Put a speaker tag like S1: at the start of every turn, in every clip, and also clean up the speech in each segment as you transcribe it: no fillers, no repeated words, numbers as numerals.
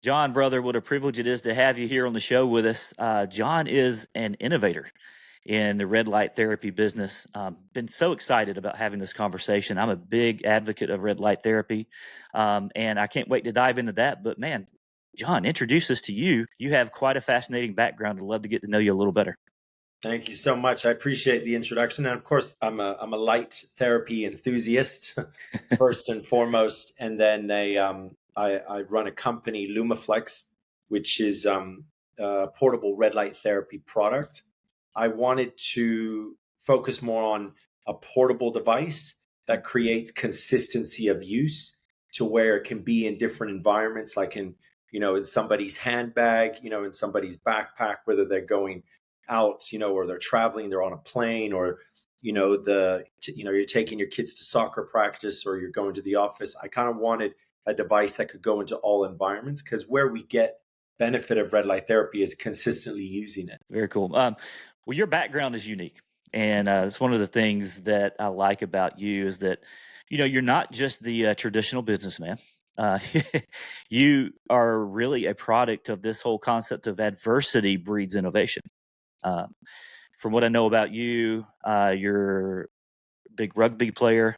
S1: John, brother, what a privilege it is to have you here on the show with us. John is an innovator in the red light therapy business. Been so excited about having this conversation. I'm a big advocate of red light therapy, and I can't wait to dive into that. But man, John, introduce us to you. You have quite a fascinating background. I'd love to get to know you a little better.
S2: Thank you so much. I appreciate the introduction. And of course, I'm a light therapy enthusiast first and foremost. And then I run a company, Lumaflex, which is a portable red light therapy product. I wanted to focus more on a portable device that creates consistency of use to where it can be in different environments, like in somebody's handbag, in somebody's backpack, whether they're going out, or they're traveling, they're on a plane, or you're taking your kids to soccer practice, or you're going to the office. I kind of wanted a device that could go into all environments, because where we get benefit of red light therapy is consistently using it.
S1: Very cool. Well, your background is unique, and it's one of the things that I like about you is that you're not just the traditional businessman. You are really a product of this whole concept of adversity breeds innovation. From what I know about you, you're a big rugby player.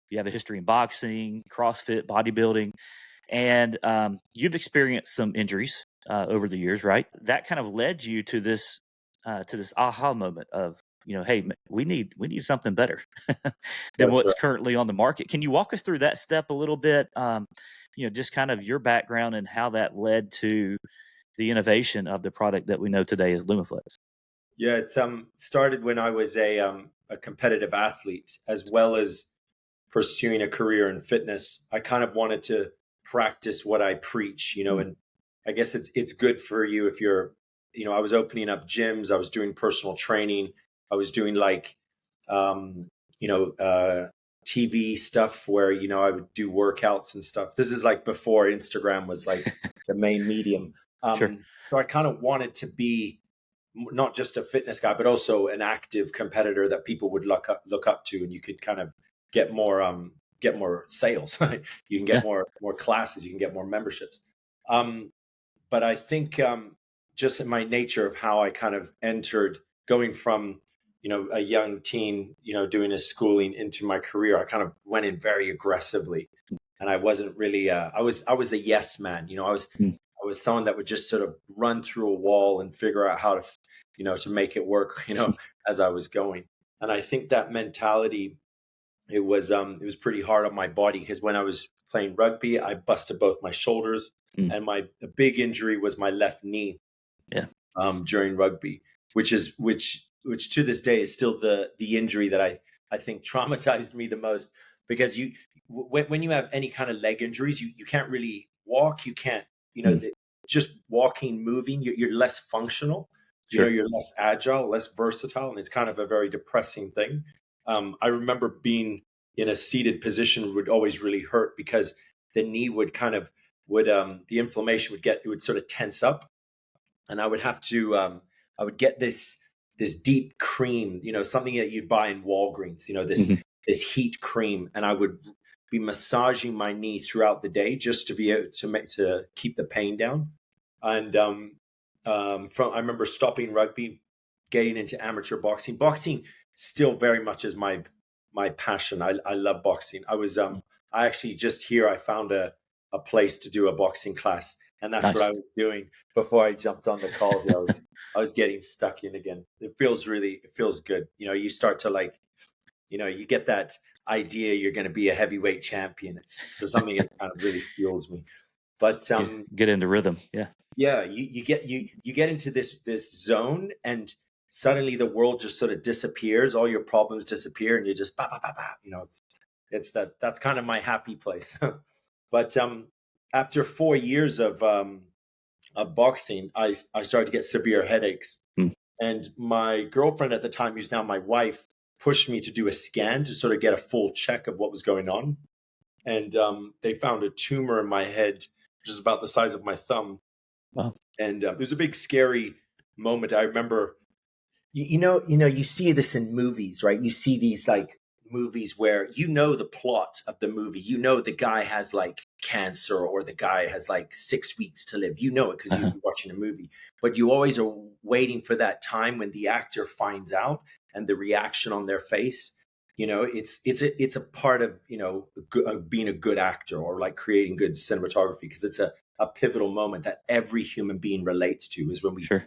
S1: You have a history in boxing, CrossFit, bodybuilding, and you've experienced some injuries over the years, right? That kind of led you to this aha moment of, hey, we need something better than what's currently on the market. Can you walk us through that step a little bit? Just kind of your background and how that led to the innovation of the product that we know today as Lumaflex.
S2: Yeah, it's started when I was a competitive athlete, as well as pursuing a career in fitness. I kind of wanted to practice what I preach, and I guess it's good for you if you're, I was opening up gyms, I was doing personal training, I was doing TV stuff where, I would do workouts and stuff. This is like before Instagram was like the main medium.
S1: Sure.
S2: So I kind of wanted to be not just a fitness guy, but also an active competitor that people would look up to, and you could kind of get more sales. You can get more classes, you can get more memberships. But I think just in my nature of how I kind of entered, going from a young teen, doing his schooling into my career, I kind of went in very aggressively, and I wasn't really. I was a yes man. I was someone that would just sort of run through a wall and figure out how to, to make it work, as I was going. And I think that mentality, it was pretty hard on my body, because when I was playing rugby, I busted both my shoulders, and the big injury was my left knee.
S1: Yeah.
S2: During rugby, which to this day is still the injury that I think traumatized me the most, because when you have any kind of leg injuries, you can't really walk, you can't, just walking, moving, you're less functional.
S1: Sure.
S2: You're less agile, less versatile, and it's kind of a very depressing thing. I remember being in a seated position would always really hurt, because the knee would the inflammation would sort of tense up, and I would have to, I would get this deep cream, something that you'd buy in Walgreens, this heat cream, and I would be massaging my knee throughout the day just to be able to keep the pain down. And I remember stopping rugby, getting into amateur boxing. Boxing still very much is my passion. I love boxing. I actually just here I found a place to do a boxing class, and that's nice. What I was doing before I jumped on the call. I was getting stuck in again. It feels good. You start to you get that idea you're going to be a heavyweight champion. It's something that kind of really fuels me. But
S1: get into rhythm. Yeah.
S2: Yeah. You get into this zone, and suddenly the world just sort of disappears. All your problems disappear, and you're just bah, bah, bah, bah. That's kind of my happy place. But after 4 years of boxing, I started to get severe headaches. And my girlfriend at the time, who's now my wife, pushed me to do a scan to sort of get a full check of what was going on. And they found a tumor in my head, which is about the size of my thumb.
S1: Wow.
S2: And it was a big, scary moment. I remember, you see this in movies, right? You see these movies where you know the plot of the movie, you know the guy has like cancer or the guy has like 6 weeks to live, you know it because
S1: Uh-huh.
S2: you're watching a movie, but you always are waiting for that time when the actor finds out and the reaction on their face. It's a part of being a good actor or like creating good cinematography, because it's a pivotal moment that every human being relates to, is when we
S1: Sure.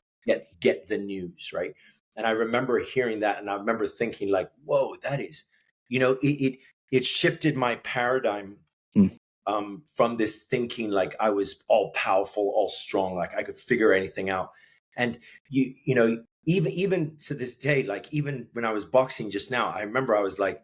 S2: get the news, right? And I remember hearing that, and I remember thinking like, whoa, that is, it shifted my paradigm,
S1: Mm.
S2: from this thinking like I was all powerful, all strong, like I could figure anything out. And even to this day, like even when I was boxing just now, I remember I was like,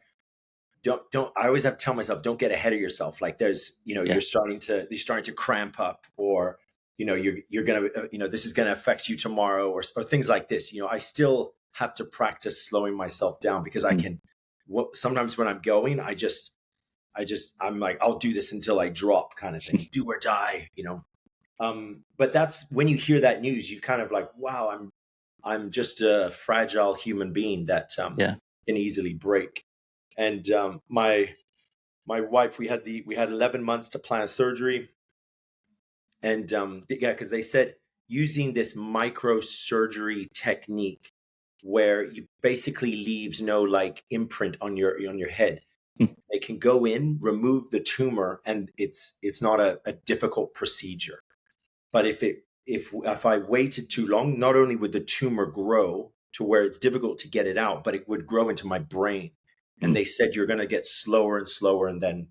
S2: don't I always have to tell myself, don't get ahead of yourself. Like there's,
S1: Yeah.
S2: you're starting to cramp up, or you're gonna this is gonna affect you tomorrow, or things like this. I still have to practice slowing myself down, because I can, sometimes when I'm going, I'm like, I'll do this until I drop, kind of thing, do or die. But that's when you hear that news, you kind of like, wow, I'm just a fragile human being that
S1: Yeah.
S2: can easily break. And my wife, we had 11 months to plan surgery, and because they said using this microsurgery technique, where you basically leaves no like imprint on your head.
S1: Mm.
S2: They can go in, remove the tumor, and it's not a difficult procedure. But if I waited too long, not only would the tumor grow to where it's difficult to get it out, but it would grow into my brain. And they said you're going to get slower and slower, and then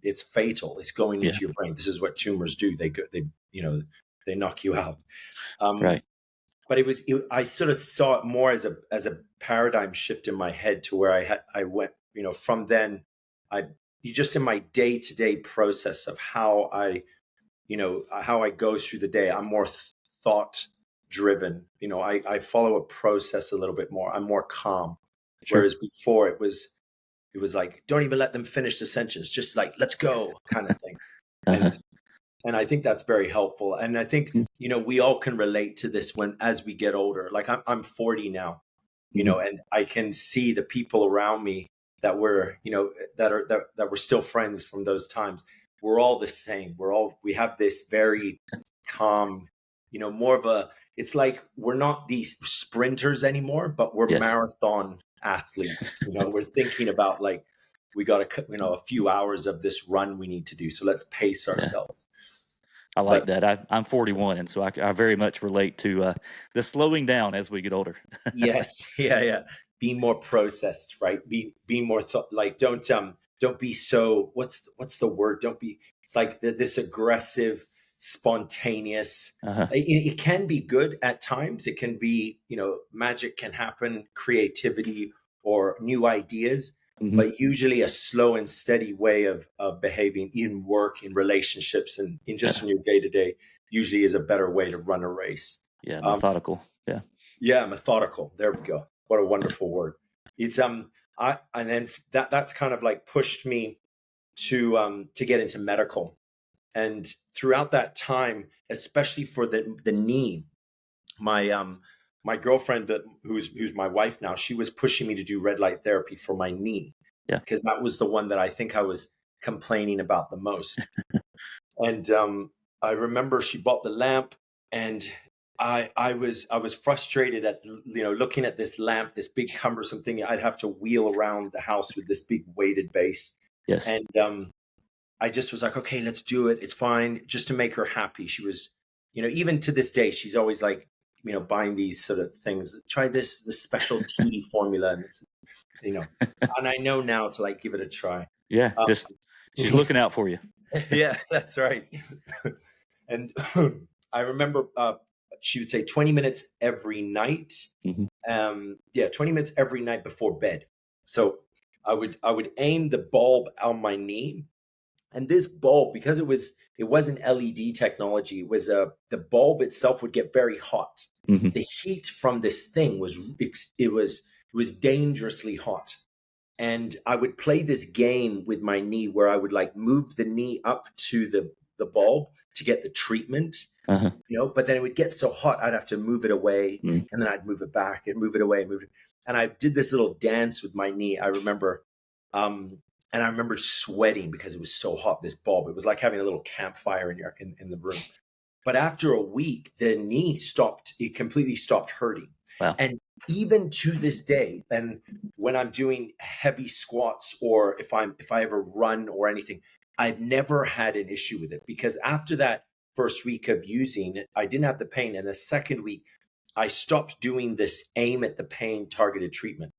S2: it's fatal. It's going
S1: Yeah.
S2: into your brain. This is what tumors do. They knock you out.
S1: Right.
S2: But I sort of saw it more as a paradigm shift in my head, to where I went, from then, you just in my day-to-day process of how I go through the day, I'm more thought driven. I follow a process a little bit more. I'm more calm.
S1: Sure.
S2: Whereas before it was like, don't even let them finish the sentence, just like, let's go, kind of thing.
S1: Uh-huh.
S2: And I think that's very helpful. And I think,
S1: Mm.
S2: we all can relate to this as we get older. Like I'm 40 now, and I can see the people around me that were, that were still friends from those times. We're all the same. We have this very calm, more of it's like we're not these sprinters anymore, but we're
S1: Yes.
S2: marathon athletes. We're thinking about like, we got a few hours of this run we need to do. So let's pace ourselves.
S1: I like
S2: But
S1: that. I'm 41, and so I very much relate to the slowing down as we get older.
S2: yes, yeah. Be more processed, right? Be more like, don't be so, what's the word? Don't be. It's like this aggressive, spontaneous.
S1: Uh-huh.
S2: It can be good at times. It can be, magic can happen, creativity or new ideas.
S1: Mhm.
S2: But usually a slow and steady way of behaving in work, in relationships, and in just in your day to day, usually is a better way to run a race.
S1: Yeah, methodical. Yeah.
S2: Yeah, methodical. There we go. What a wonderful word. It's and then that's kind of like pushed me to get into medical. And throughout that time, especially for the knee, my girlfriend, who's my wife now, she was pushing me to do red light therapy for my knee.
S1: Yeah.
S2: Because that was the one that I think I was complaining about the most. And I remember she bought the lamp, and I was frustrated at looking at this lamp, this big cumbersome thing I'd have to wheel around the house with this big weighted base.
S1: Yes.
S2: And I just was like, okay, let's do it. It's fine, just to make her happy. She was, even to this day, she's always like, buying these sort of things. Try this special tea formula, and it's, and I know now to like give it a try.
S1: Yeah. Just she's looking out for you.
S2: Yeah, that's right. And I remember she would say 20 minutes every night.
S1: Mhm.
S2: 20 minutes every night before bed. So I would aim the bulb on my knee, and this bulb, because it wasn't LED technology, it was the bulb itself would get very hot.
S1: Mhm.
S2: The heat from this thing was dangerously hot. And I would play this game with my knee where I would like move the knee up to the bulb to get the treatment,
S1: Uh-huh.
S2: but then it would get so hot, I'd have to move it away,
S1: Mm.
S2: and then I'd move it back and move it away, and I did this little dance with my knee. I remember And I remember sweating because it was so hot, this bulb. It was like having a little campfire in the room. But after a week, the knee stopped, it completely stopped hurting.
S1: Wow.
S2: And even to this day, and when I'm doing heavy squats, or if I ever run or anything, I've never had an issue with it, because after that first week of using it, I didn't have the pain. And the second week, I stopped doing this aim at the pain targeted treatment.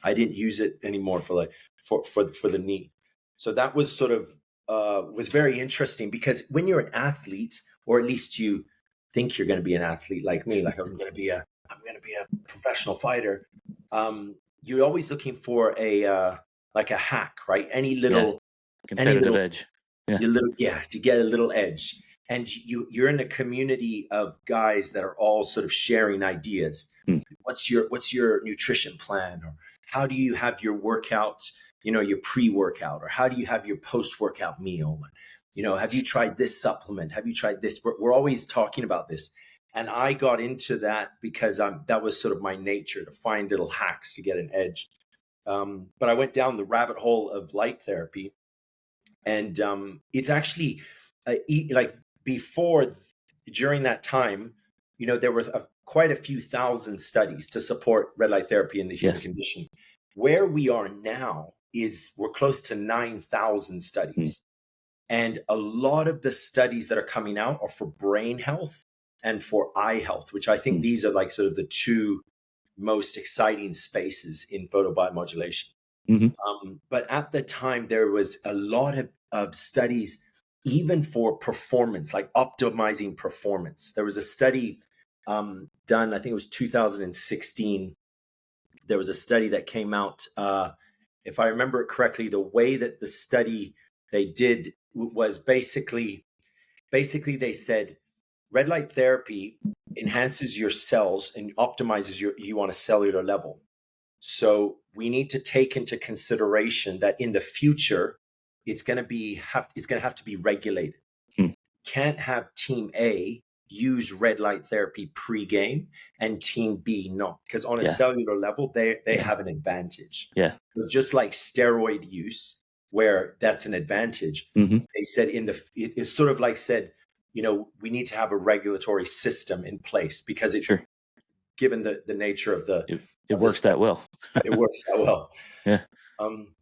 S2: I didn't use it anymore for the knee. So that was sort of was very interesting, because when you're an athlete, or at least you think you're going to be an athlete like me, like I'm going to be a professional fighter. You're always looking for a like a hack, right? Any little
S1: competitive edge.
S2: To get a little edge. And you're in a community of guys that are all sort of sharing ideas. What's your nutrition plan, or how do you have your workout, your pre-workout, or how do you have your post-workout meal? Have you tried this supplement? Have you tried this? We're always talking about this. And I got into that because that was sort of my nature, to find little hacks to get an edge. But I went down the rabbit hole of light therapy. And it's actually like during that time, there were quite a few thousand studies to support red light therapy in the human condition. Where we are now is we're close to 9,000 studies. And a lot of the studies that are coming out are for brain health and for eye health, which I think these are like sort of the two most exciting spaces in photobiomodulation. But at the time, there was a lot of studies, even for performance, like optimizing performance. There was a study done, I think it was 2016. There was a study that came out. If I remember it correctly, the way that the study they did was basically they said red light therapy enhances your cells and optimizes you on a cellular level. So we need to take into consideration that in the future, it's going to have to be regulated. Can't have team A use red light therapy pre-game and team B not, because on a cellular level, they have an advantage. So just like steroid use, where that's an advantage, they said it's sort of like said, we need to have a regulatory system in place, because given the nature of
S1: it works that well.
S2: It works that well.
S1: Yeah.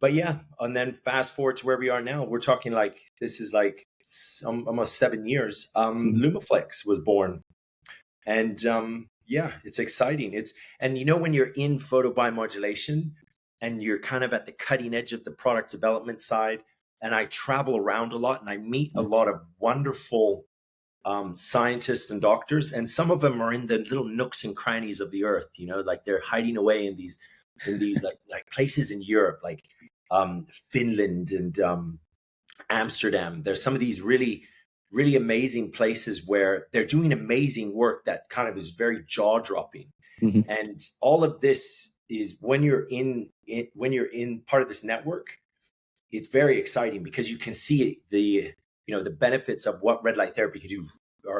S2: But yeah, and then fast forward to where we are now, we're talking like, this is like almost 7 years. Lumaflex was born. And it's exciting. And when you're in photobiomodulation and you're kind of at the cutting edge of the product development side, and I travel around a lot and I meet a lot of wonderful scientists and doctors, and some of them are in the little nooks and crannies of the earth, like they're hiding away in these like places in Europe, like Finland and Amsterdam. There's some of these really, really amazing places where they're doing amazing work that kind of is very jaw-dropping. And all of this is when you're in part of this network, it's very exciting, because you can see the benefits of what red light therapy can do.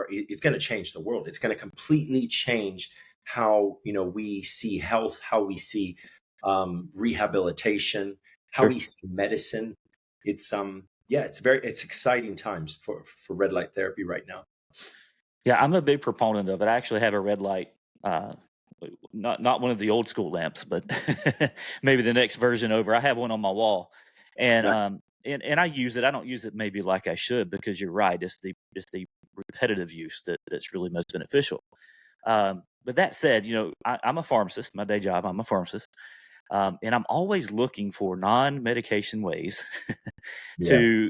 S2: It's going to change the world. It's going to completely change how we see health, how we see rehabilitation, how we see medicine. It's it's exciting times for red light therapy right now.
S1: Yeah, I'm a big proponent of it. I actually have a red light, not one of the old school lamps, but maybe the next version over. I have one on my wall, and
S2: Nice.
S1: And I use it. I don't use it maybe like I should, because you're right. It's the repetitive use that's really most beneficial. But that said, I'm a pharmacist. My day job, I'm a pharmacist, and I'm always looking for non-medication ways to,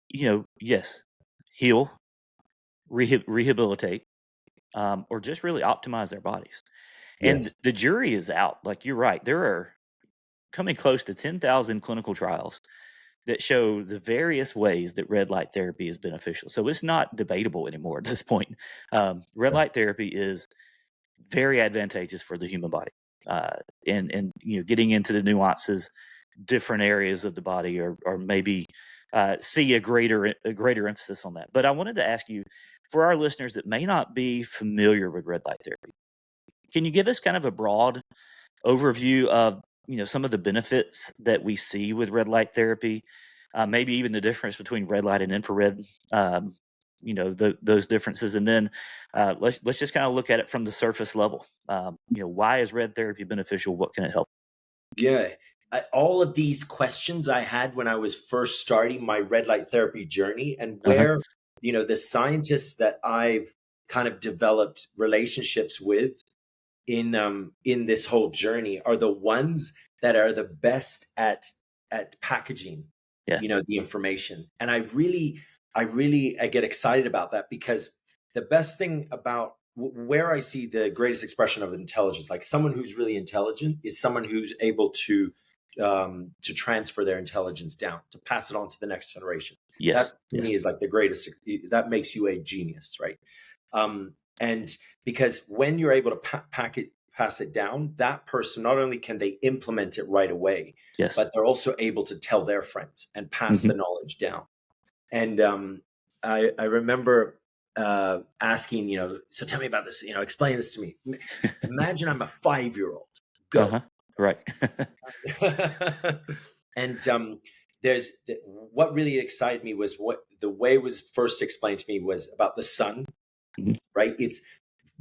S1: heal, rehabilitate, or just really optimize their bodies. And the jury is out. Like, you're right. There are coming close to 10,000 clinical trials that show the various ways that red light therapy is beneficial. So it's not debatable anymore at this point. Red light therapy is very advantageous for the human body. And getting into the nuances, different areas of the body, or maybe see a greater emphasis on that. But I wanted to ask you, for our listeners that may not be familiar with red light therapy, can you give us kind of a broad overview of some of the benefits that we see with red light therapy, maybe even the difference between red light and infrared, those differences. And then let's just kind of look at it from the surface level. Why is red therapy beneficial? What can it help?
S2: Yeah. All of these questions I had when I was first starting my red light therapy journey, and
S1: Uh-huh.
S2: where, the scientists that I've kind of developed relationships with in this whole journey are the ones that are the best at packaging,
S1: Yeah.
S2: the information. And I get excited about that, because the best thing about where I see the greatest expression of intelligence, like someone who's really intelligent, is someone who's able to transfer their intelligence down, to pass it on to the next generation.
S1: Yes.
S2: That's, to
S1: Yes.
S2: me, is like the greatest. That makes you a genius, right? And because when you're able to pass it down, that person, not only can they implement it right away,
S1: Yes.
S2: but they're also able to tell their friends and pass the knowledge down. And I remember asking, so tell me about this, explain this to me. Imagine I'm a 5-year-old. Go.
S1: Uh-huh. Right.
S2: And there's what really excited me was what the way it was first explained to me was about the sun.
S1: Mhm.
S2: Right? It's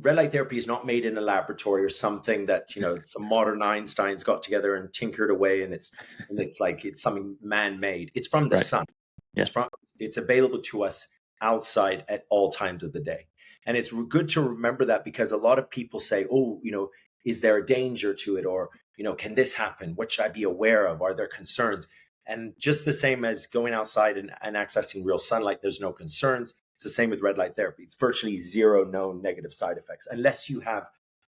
S2: red light therapy is not made in a laboratory or something that some modern Einsteins got together and tinkered away, and it's like it's something man-made. It's from the
S1: Right.
S2: sun.
S1: Yeah.
S2: It's available to us outside at all times of the day. And it's good to remember that, because a lot of people say, oh, is there a danger to it? Or, can this happen? What should I be aware of? Are there concerns? And just the same as going outside and accessing real sunlight, there's no concerns. It's the same with red light therapy. It's virtually zero known negative side effects, unless you have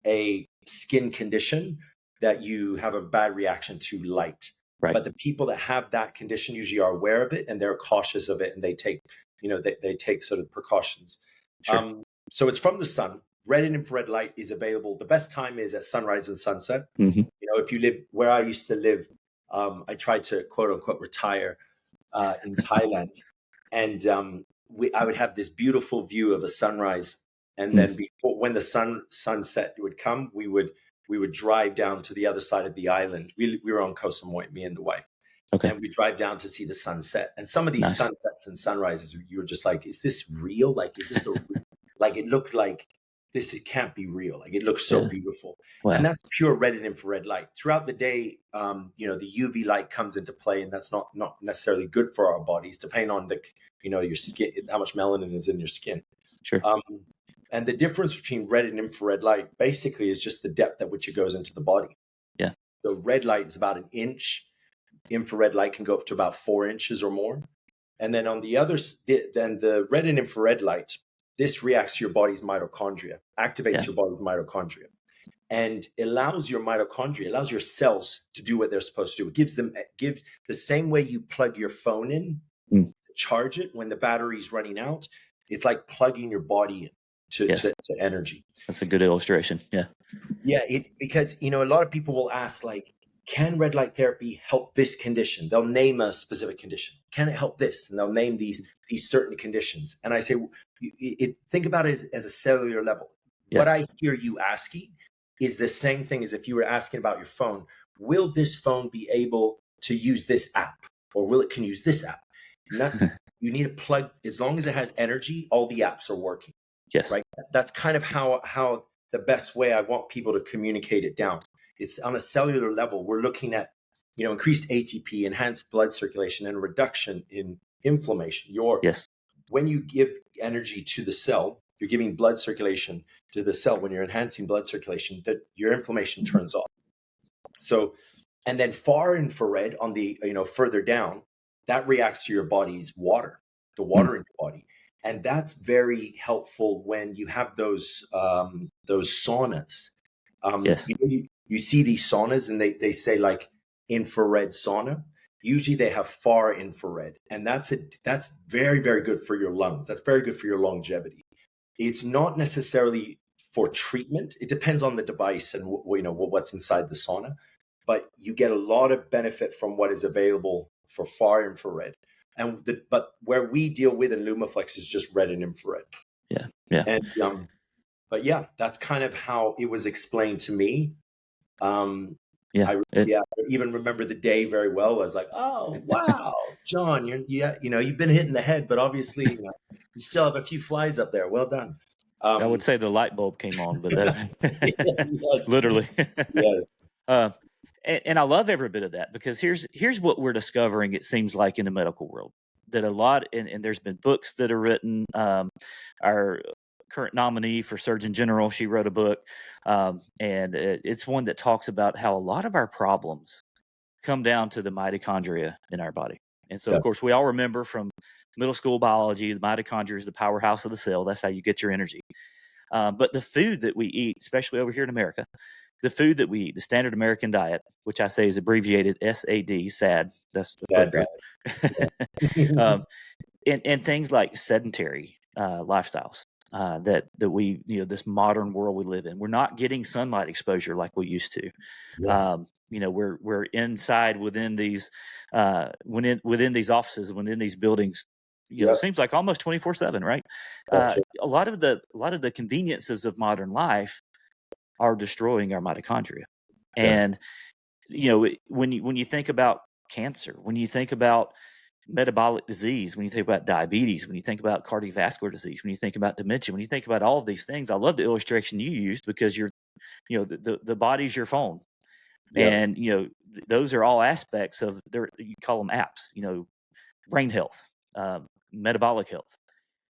S2: a skin condition that you have a bad reaction to light.
S1: Right.
S2: But the people that have that condition usually are aware of it, and they're cautious of it, and they take, they take sort of precautions.
S1: Sure.
S2: So it's from the sun. Red and infrared light is available. The best time is at sunrise and sunset.
S1: Mm-hmm.
S2: If you live where I used to live, I tried to quote unquote retire in Thailand, and I would have this beautiful view of a sunrise, and then before, when the sunset would come, we would drive down to the other side of the island. We were on Koh Samui, me and the wife.
S1: Okay.
S2: And we drive down to see the sunset. And some of these sunsets and sunrises, you were just like, is this real? Like, is this like, it looked like this, it can't be real. Like, it looks so beautiful. Wow. And that's pure red and infrared light. Throughout the day, the UV light comes into play, and that's not necessarily good for our bodies, depending on your skin, how much melanin is in your skin.
S1: Sure.
S2: And the difference between red and infrared light basically is just the depth at which it goes into the body.
S1: Yeah.
S2: So red light is about 1 inch. Infrared light can go up to about 4 inches or more. And then on the other, then the red and infrared light, this reacts to your body's mitochondria, activates your body's mitochondria, and allows your cells to do what they're supposed to do. It gives the same way you plug your phone in to charge it when the battery's running out. It's like plugging your body in to energy.
S1: That's a good illustration. Yeah.
S2: Yeah. Because, a lot of people will ask, like, can red light therapy help this condition? They'll name a specific condition. Can it help this? And they'll name these certain conditions. And I say, think about it as a cellular level. Yeah. What I hear you asking is the same thing as if you were asking about your phone. Will this phone be able to use this app? Or can use this app? You need to plug, as long as it has energy, all the apps are working.
S1: Yes.
S2: Right. That's kind of how the best way I want people to communicate it down. It's on a cellular level. We're looking at, increased ATP, enhanced blood circulation, and reduction in inflammation. When you give energy to the cell, you're giving blood circulation to the cell. When you're enhancing blood circulation, that your inflammation turns off. So, and then far infrared on the, further down, that reacts to your body's water, the water in your body. And that's very helpful when you have those saunas.
S1: Yes.
S2: You see these saunas, and they say like infrared sauna. Usually they have far infrared, and that's very, very good for your lungs. That's very good for your longevity. It's not necessarily for treatment. It depends on the device and what's inside the sauna, but you get a lot of benefit from what is available for far infrared. But where we deal with in Lumaflex is just red and infrared.
S1: Yeah. Yeah.
S2: And but yeah, that's kind of how it was explained to me.
S1: Yeah.
S2: I even remember the day very well. I was like, oh, wow, John, you've been hit in the head, but obviously, you still have a few flies up there. Well done.
S1: I would say the light bulb came on, but that
S2: Yes.
S1: literally.
S2: Yes.
S1: uh, and I love every bit of that, because here's what we're discovering. It seems like in the medical world that a lot, and there's been books that are written. Our current nominee for Surgeon General, she wrote a book, and it's one that talks about how a lot of our problems come down to the mitochondria in our body. And so, of course, we all remember from middle school biology, the mitochondria is the powerhouse of the cell. That's how you get your energy. But the food that we eat, especially over here in America, the food that we eat, the standard American diet, which I say is abbreviated SAD, SAD, that's appropriate.
S2: Yeah.
S1: And things like sedentary lifestyles that we, this modern world we live in, we're not getting sunlight exposure like we used to.
S2: Yes.
S1: We're inside within these within these offices, within these buildings. It seems like almost 24/7, right?
S2: That's right.
S1: A lot of the conveniences of modern life are destroying our mitochondria. And when you think about cancer, when you think about metabolic disease, when you think about diabetes, when you think about cardiovascular disease, when you think about dementia, when you think about all of these things, I love the illustration you used, because the body's your phone. And those are all aspects of you call them apps, brain health, metabolic health,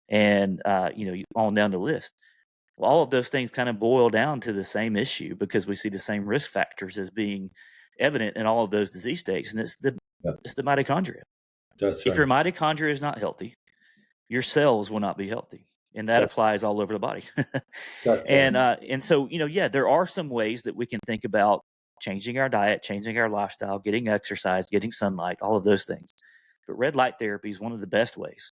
S1: and on down the list. Well, all of those things kind of boil down to the same issue, because we see the same risk factors as being evident in all of those disease states, and it's the mitochondria.
S2: That's
S1: If
S2: right.
S1: your mitochondria is not healthy, your cells will not be healthy, and that applies all over the body.
S2: That's
S1: and
S2: right.
S1: and so there are some ways that we can think about changing our diet, changing our lifestyle, getting exercise, getting sunlight, all of those things. But red light therapy is one of the best ways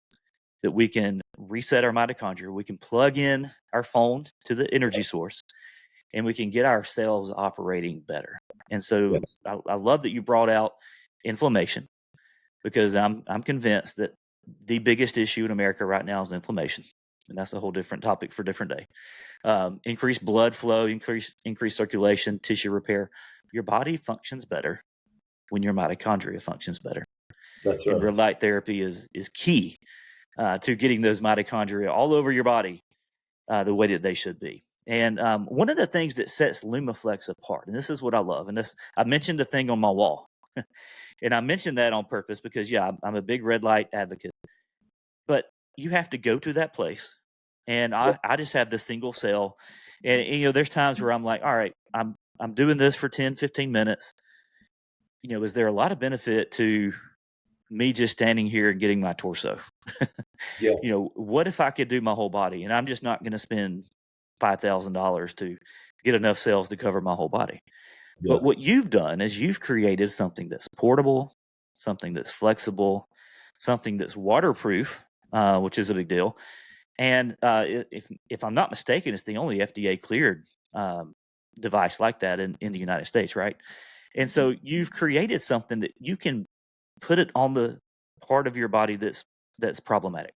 S1: that we can reset our mitochondria. We can plug in our phone to the energy source, and we can get our cells operating better. And so I love that you brought out inflammation, because I'm convinced that the biggest issue in America right now is inflammation. And that's a whole different topic for a different day. Increased blood flow, increased circulation, tissue repair. Your body functions better when your mitochondria functions better.
S2: That's
S1: And red
S2: right.
S1: light therapy is key to getting those mitochondria all over your body the way that they should be. And one of the things that sets Lumaflex apart, and this is what I love, and I mentioned the thing on my wall. And I mentioned that on purpose because, I'm a big red light advocate. But you have to go to that place. And I just have the single cell. And there's times where I'm like, all right, I'm doing this for 10, 15 minutes. Is there a lot of benefit to me just standing here and getting my torso?
S2: Yes.
S1: What if I could do my whole body? And I'm just not going to spend $5,000 to get enough cells to cover my whole body.
S2: Yeah.
S1: But what you've done is you've created something that's portable, something that's flexible, something that's waterproof, which is a big deal. And if I'm not mistaken, it's the only FDA-cleared device like that in the United States, right? And so you've created something that you can put it on the part of your body that's problematic.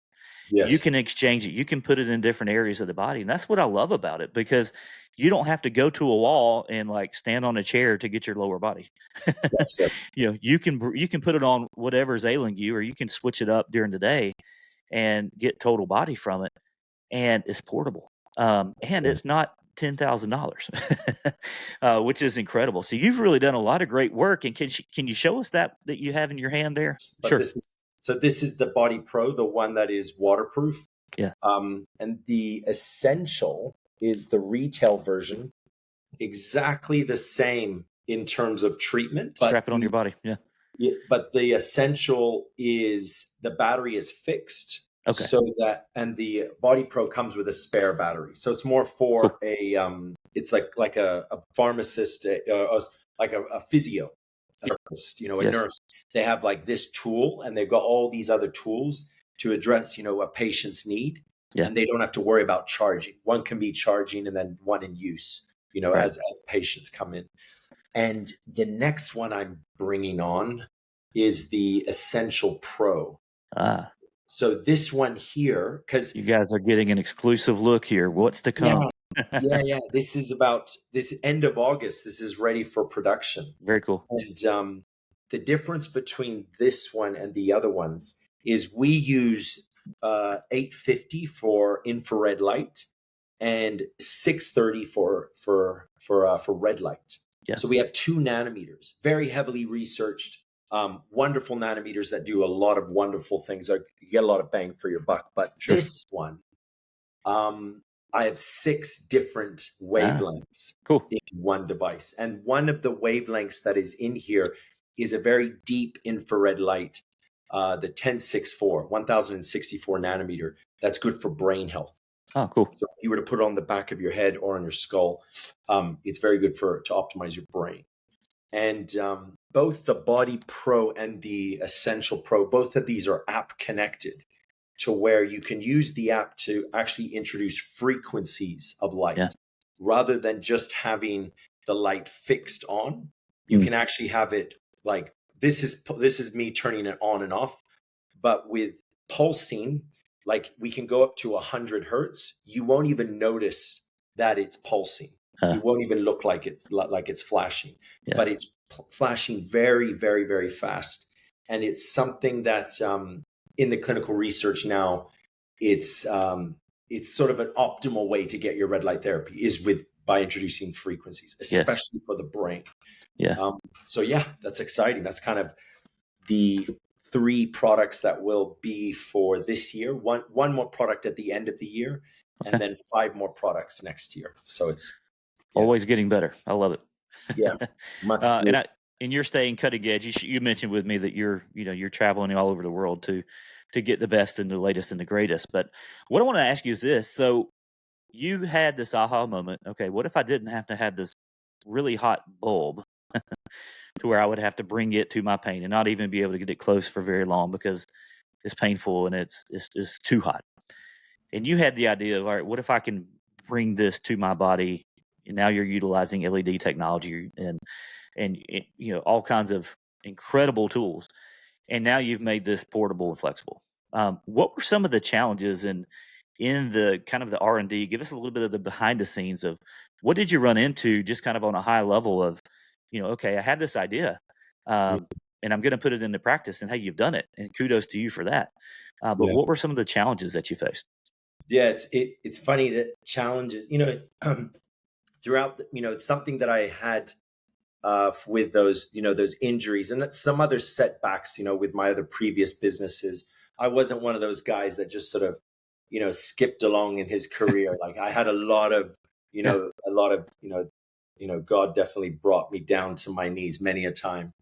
S2: Yes.
S1: You can exchange it. You can put it in different areas of the body. And that's what I love about it, because you don't have to go to a wall and like stand on a chair to get your lower body.
S2: That's right.
S1: You can put it on whatever's ailing you, or you can switch it up during the day and get total body from it. And it's portable. And it's not $10,000, which is incredible. So you've really done a lot of great work. And can you show us that you have in your hand there?
S2: But
S1: Sure.
S2: this is the Body Pro, the one that is waterproof.
S1: Yeah.
S2: And the Essential is the retail version, exactly the same in terms of treatment.
S1: Strap it on your body. Yeah.
S2: But the Essential is the battery is fixed.
S1: Okay.
S2: So and the Body Pro comes with a spare battery. So it's more for it's like a pharmacist, like a physio, a nurse. They have like this tool, and they've got all these other tools to address, a patient's need. Yeah. And they don't have to worry about charging. One can be charging and then one in use, right, as patients come in. And the next one I'm bringing on is the Essential Pro. So this one here, because
S1: you guys are getting an exclusive look here. What's to come?
S2: Yeah. This is about this end of August. This is ready for production.
S1: Very cool.
S2: And the difference between this one and the other ones is we use 850 for infrared light and 630 for red light.
S1: Yeah.
S2: So we have 2 nanometers, very heavily researched, wonderful nanometers that do a lot of wonderful things. You get a lot of bang for your buck. But
S1: Sure.
S2: this one, I have 6 different wavelengths
S1: Cool.
S2: in one device. And one of the wavelengths that is in here is a very deep infrared light, the 1064 nanometer. That's good for brain health.
S1: Oh, cool.
S2: So if you were to put it on the back of your head or on your skull, it's very good to optimize your brain. And both the Body Pro and the Essential Pro, both of these are app connected to where you can use the app to actually introduce frequencies of light. Rather than just having the light fixed on. You can actually have it like, this is me turning it on and off, but with pulsing, like we can go up to 100 hertz. You won't even notice that it's pulsing. You won't even look like it's flashing, but it's flashing very, very, very fast. And it's something that in the clinical research now, it's sort of an optimal way to get your red light therapy is by introducing frequencies, especially for the brain. So that's exciting. That's kind of the 3 products that will be for this year. One more product at the end of the year, and then 5 more products next year. So it's
S1: always getting better. I love it.
S2: Must do.
S1: And you're staying cutting edge. You mentioned with me that you're traveling all over the world to get the best and the latest and the greatest. But what I want to ask you is this. So you had this aha moment. Okay, what if I didn't have to have this really hot bulb to where I would have to bring it to my pain and not even be able to get it close for very long because it's painful and it's too hot. And you had the idea of, all right, what if I can bring this to my body? And now you're utilizing LED technology and all kinds of incredible tools. And now you've made this portable and flexible. What were some of the challenges in the kind of the R&D? Give us a little bit of the behind the scenes of what did you run into just kind of on a high level of, okay, I had this idea and I'm going to put it into practice, and hey, you've done it, and kudos to you for that. But what were some of the challenges that you faced?
S2: Yeah, it's funny that challenges, throughout, it's something that I had with those, those injuries and some other setbacks, with my other previous businesses. I wasn't one of those guys that just sort of, skipped along in his career. Like I had a lot of, God definitely brought me down to my knees many a time.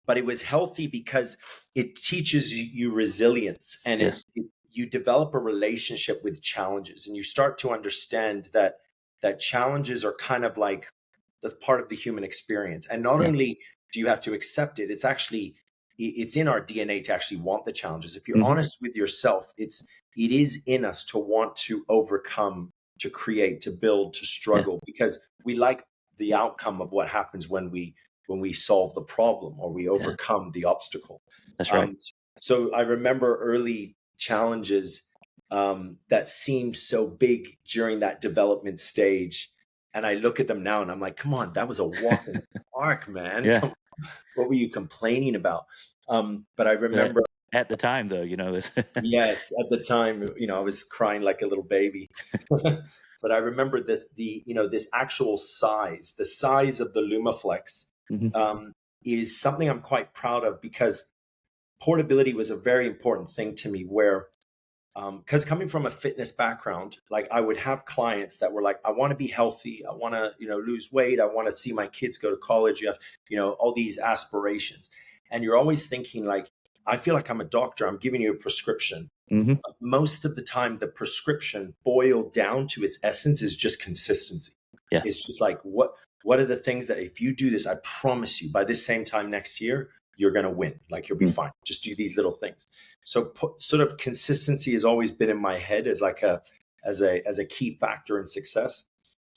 S2: But it was healthy because it teaches you resilience, and you develop a relationship with challenges, and you start to understand that challenges are kind of like, that's part of the human experience. And not only do you have to accept it, it's in our DNA to actually want the challenges. If you're honest with yourself, it is in us to want to overcome, to create, to build, to struggle, because we like the outcome of what happens when we solve the problem or we overcome the obstacle.
S1: That's right.
S2: So I remember early challenges that seemed so big during that development stage. And I look at them now and I'm like, come on, that was a walk in the park, man. What were you complaining about? But I remember
S1: at the time, though,
S2: yes, at the time, I was crying like a little baby. But I remember this actual size, the size of the Lumaflex is something I'm quite proud of, because portability was a very important thing to me, where because coming from a fitness background, like I would have clients that were like, I want to be healthy. I want to, lose weight. I want to see my kids go to college. You have, all these aspirations. And you're always thinking like, I feel like I'm a doctor. I'm giving you a prescription. Most of the time, the prescription boiled down to its essence is just consistency. It's just like, what are the things that if you do this, I promise you by this same time next year, you're going to win. Like you'll be fine. Just do these little things. So sort of consistency has always been in my head as like as a key factor in success.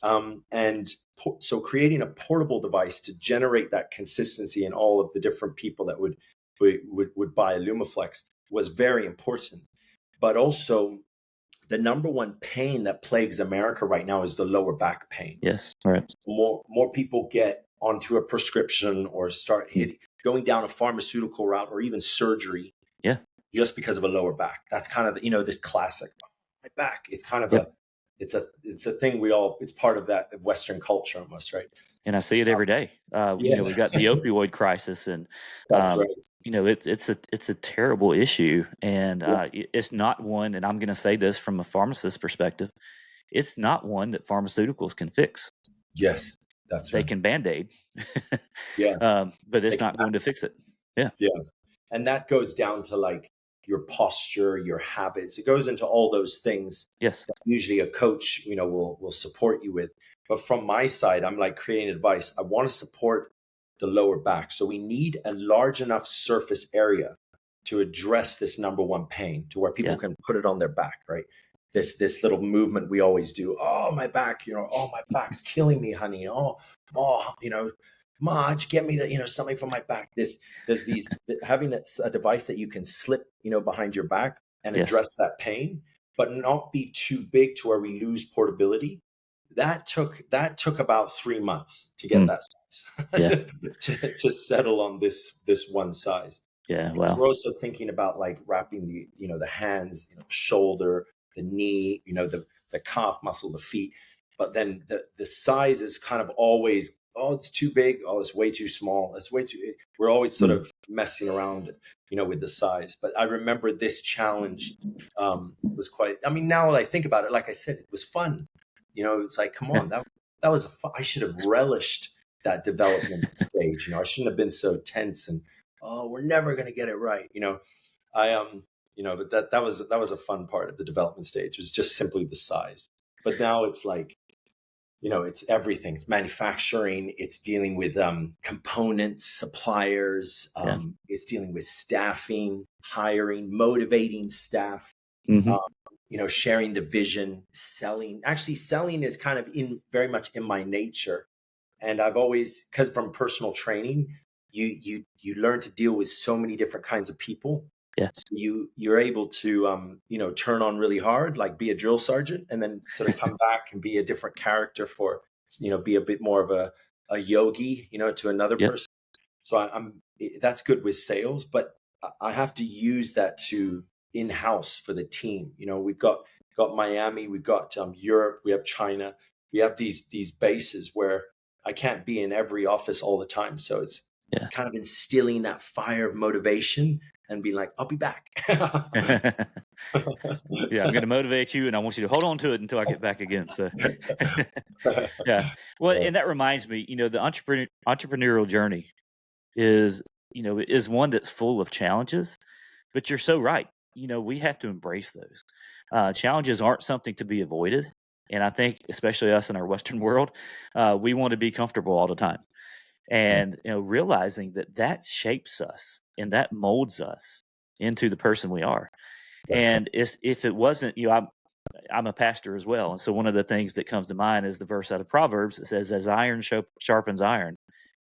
S2: So creating a portable device to generate that consistency in all of the different people that would buy a Lumaflex was very important. But also the number one pain that plagues America right now is the lower back pain.
S1: Yes. Right.
S2: More people get onto a prescription or start going down a pharmaceutical route or even surgery.
S1: Yeah.
S2: Just because of a lower back. That's kind of, this classic, my back. It's kind of it's a thing it's part of that Western culture almost, right?
S1: And I see it every day. We've got the opioid crisis, and
S2: That's right.
S1: it's a terrible issue, and it's not one. And I'm going to say this from a pharmacist perspective, it's not one that pharmaceuticals can fix.
S2: Yes, that's right.
S1: They can Band-Aid, but it's not going to fix it. Yeah,
S2: and that goes down to like your posture, your habits. It goes into all those things.
S1: Yes,
S2: that usually a coach, will support you with. But from my side, I'm like creating advice. I want to support the lower back. So we need a large enough surface area to address this number one pain, to where people can put it on their back, right? This little movement we always do. Oh, my back, oh, my back's killing me, honey. Oh, Marge, get me something for my back. There's these having a device that you can slip, behind your back and address that pain, but not be too big to where we lose portability. That took about 3 months to get that size, to settle on this one size.
S1: Yeah, wow.
S2: So we're also thinking about like wrapping the hands, shoulder, the knee, the calf muscle, the feet. But then the size is kind of always, oh, it's too big. Oh, it's way too small. It's way too. We're always sort of messing around, with the size. But I remember this challenge was quite. I mean, now that I think about it, like I said, it was fun. It's like, come on, that was I should have relished that development stage. I shouldn't have been so tense and, oh, we're never going to get it right. But that was a fun part of the development stage. It was just simply the size. But now it's like, it's everything. It's manufacturing. It's dealing with components, suppliers. It's dealing with staffing, hiring, motivating staff.
S1: Mm-hmm.
S2: Sharing the vision, selling. Actually, selling is kind of very much in my nature. And I've always, because from personal training, you learn to deal with so many different kinds of people.
S1: Yeah.
S2: So you're able to turn on really hard, like be a drill sergeant, and then sort of come back and be a different character for be a bit more of a yogi, to another person. So that's good with sales, but I have to use that to in-house for the team. We've got Miami, we've got Europe, we have China, we have these bases where I can't be in every office all the time. So it's kind of instilling that fire of motivation and being like, I'll be back.
S1: I'm going to motivate you, and I want you to hold on to it until I get back again. So, Well, and that reminds me, the entrepreneurial journey is one that's full of challenges, but you're so right. We have to embrace those. Challenges aren't something to be avoided. And I think, especially us in our Western world, we want to be comfortable all the time. And, realizing that shapes us and that molds us into the person we are. And if it wasn't, I'm a pastor as well. And so one of the things that comes to mind is the verse out of Proverbs that says, as iron sharpens iron,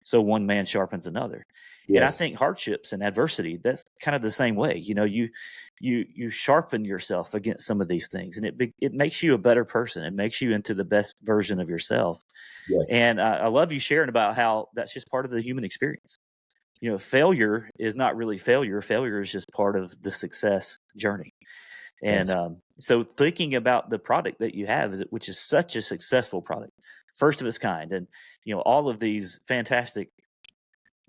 S1: so one man sharpens another. Yes. And I think hardships and adversity, that's kind of the same way. You sharpen yourself against some of these things, and it makes you a better person. It makes you into the best version of yourself. Yes. And I love you sharing about how that's just part of the human experience. Failure is not really failure. Failure is just part of the success journey. And so thinking about the product that you have, which is such a successful product, first of its kind, and all of these fantastic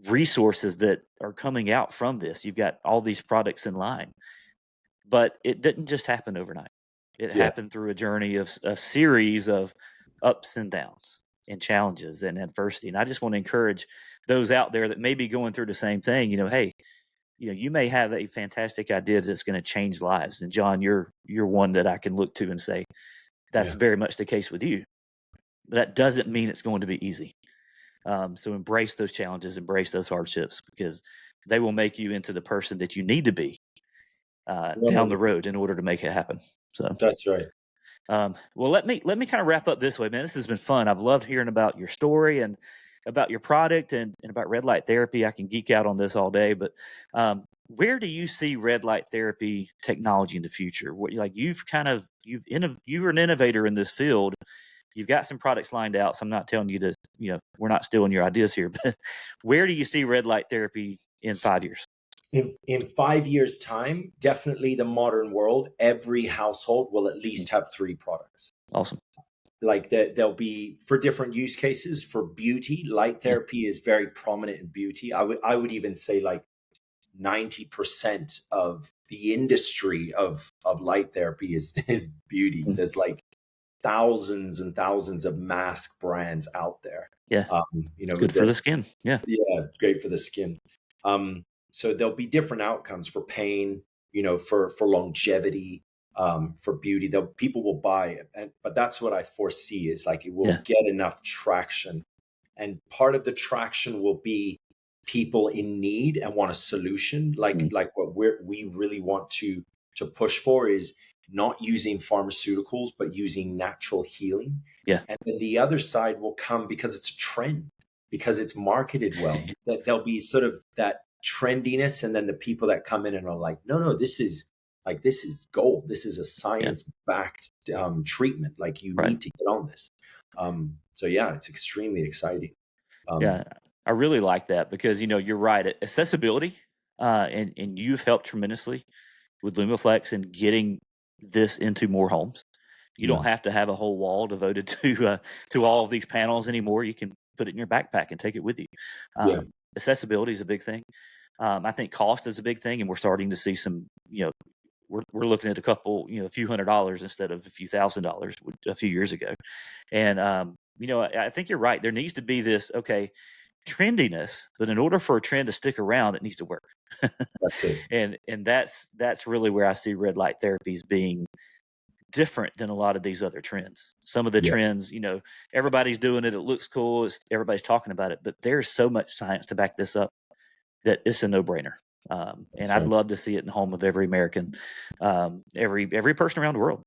S1: resources that are coming out from this. You've got all these products in line, but it didn't just happen overnight. It happened through a journey of a series of ups and downs and challenges and adversity. And I just want to encourage those out there that may be going through the same thing. Hey, you may have a fantastic idea that's going to change lives. And John, you're one that I can look to and say, that's very much the case with you. But that doesn't mean it's going to be easy. So embrace those challenges, embrace those hardships, because they will make you into the person that you need to be down the road in order to make it happen. So
S2: that's right.
S1: Well, let me kind of wrap up this way, man. This has been fun. I've loved hearing about your story and about your product and about red light therapy. I can geek out on this all day, but where do you see red light therapy technology in the future? What like you're an innovator in this field. You've got some products lined out, so I'm not telling you to, we're not stealing your ideas here, but where do you see red light therapy in 5 years?
S2: In 5 years' time, definitely the modern world, every household will at least have 3 products.
S1: Awesome.
S2: Like there'll be for different use cases. For beauty, light therapy is very prominent in beauty. I would even say like 90% of the industry of light therapy is beauty.
S1: Mm.
S2: There's like thousands and thousands of mask brands out there.
S1: Yeah. It's good for the skin. Yeah.
S2: Great for the skin. So there'll be different outcomes for pain, for longevity, for beauty. People will buy it, but that's what I foresee is like it will get enough traction, and part of the traction will be people in need and want a solution. Like what we really want to push for is not using pharmaceuticals, but using natural healing.
S1: Yeah.
S2: And then the other side will come because it's a trend, because it's marketed well. That there'll be sort of that trendiness, and then the people that come in and are like, no, this is gold. This is a science-backed treatment. Like you need to get on this. So yeah, it's extremely exciting.
S1: I really like that because you're right. Accessibility, and you've helped tremendously with Lumaflex and getting this into more homes. You don't have to have a whole wall devoted to all of these panels anymore. You can put it in your backpack and take it with you. Accessibility is a big thing. I think cost is a big thing, and we're starting to see some. We're looking at a few $100s instead of a few $1,000s a few years ago. And I think you're right. There needs to be this trendiness, but in order for a trend to stick around, it needs to work.
S2: That's it.
S1: And that's really where I see red light therapies being different than a lot of these other trends. Some of the trends, everybody's doing it. It looks cool. Everybody's talking about it, but there's so much science to back this up that it's a no-brainer. And I'd love to see it in the home of every American, every person around the world,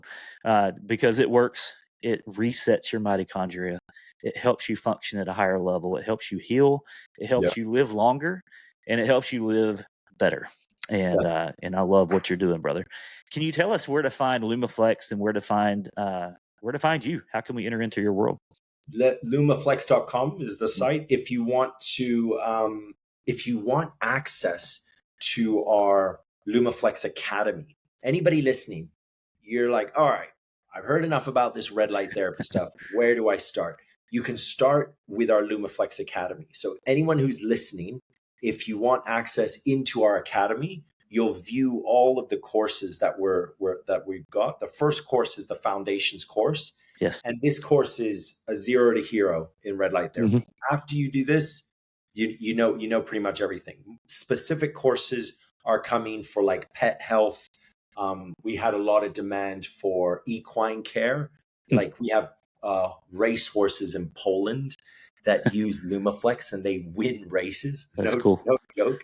S1: because it works. It resets your mitochondria. It helps you function at a higher level. It helps you heal. It helps you live longer, and it helps you live better. And I love what you're doing, brother. Can you tell us where to find Lumaflex and where to find you? How can we enter into your world?
S2: Lumaflex.com is the site. If you want access to our Lumaflex Academy, anybody listening, you're like, all right, I've heard enough about this red light therapy stuff. Where do I start? You can start with our Lumaflex Academy. So anyone who's listening, if you want access into our academy, you'll view all of the courses that we've got. The first course is the foundations course.
S1: Yes.
S2: And this course is a 0 to hero in red light therapy. After you do this, you know pretty much everything. Specific courses are coming for like pet health. We had a lot of demand for equine care. Like we have race horses in Poland that use Lumaflex and they win races.
S1: That's cool.
S2: No joke.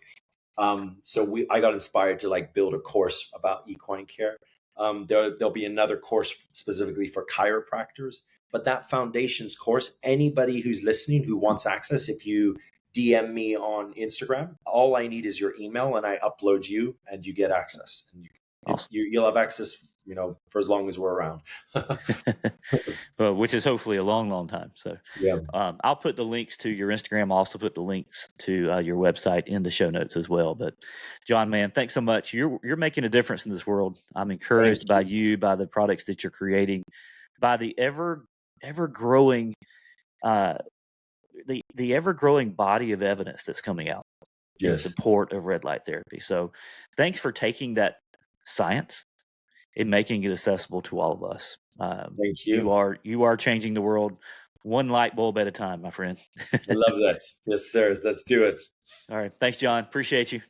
S2: So I got inspired to like build a course about equine care. There'll be another course specifically for chiropractors, but that foundations course, anybody who's listening who wants access, if you DM me on Instagram, all I need is your email and I upload you and you get access. And you'll have access, for as long as we're around.
S1: Well, which is hopefully a long, long time. So I'll put the links to your Instagram. I'll also put the links to your website in the show notes as well. But John, man, thanks so much. You're making a difference in this world. I'm encouraged by you, by the products that you're creating, by the ever growing the ever growing body of evidence that's coming out in support of red light therapy. So thanks for taking that science and making it accessible to all of us.
S2: Thank you.
S1: You are changing the world one light bulb at a time, my friend.
S2: I love that. Yes, sir. Let's do it.
S1: All right. Thanks, John. Appreciate you.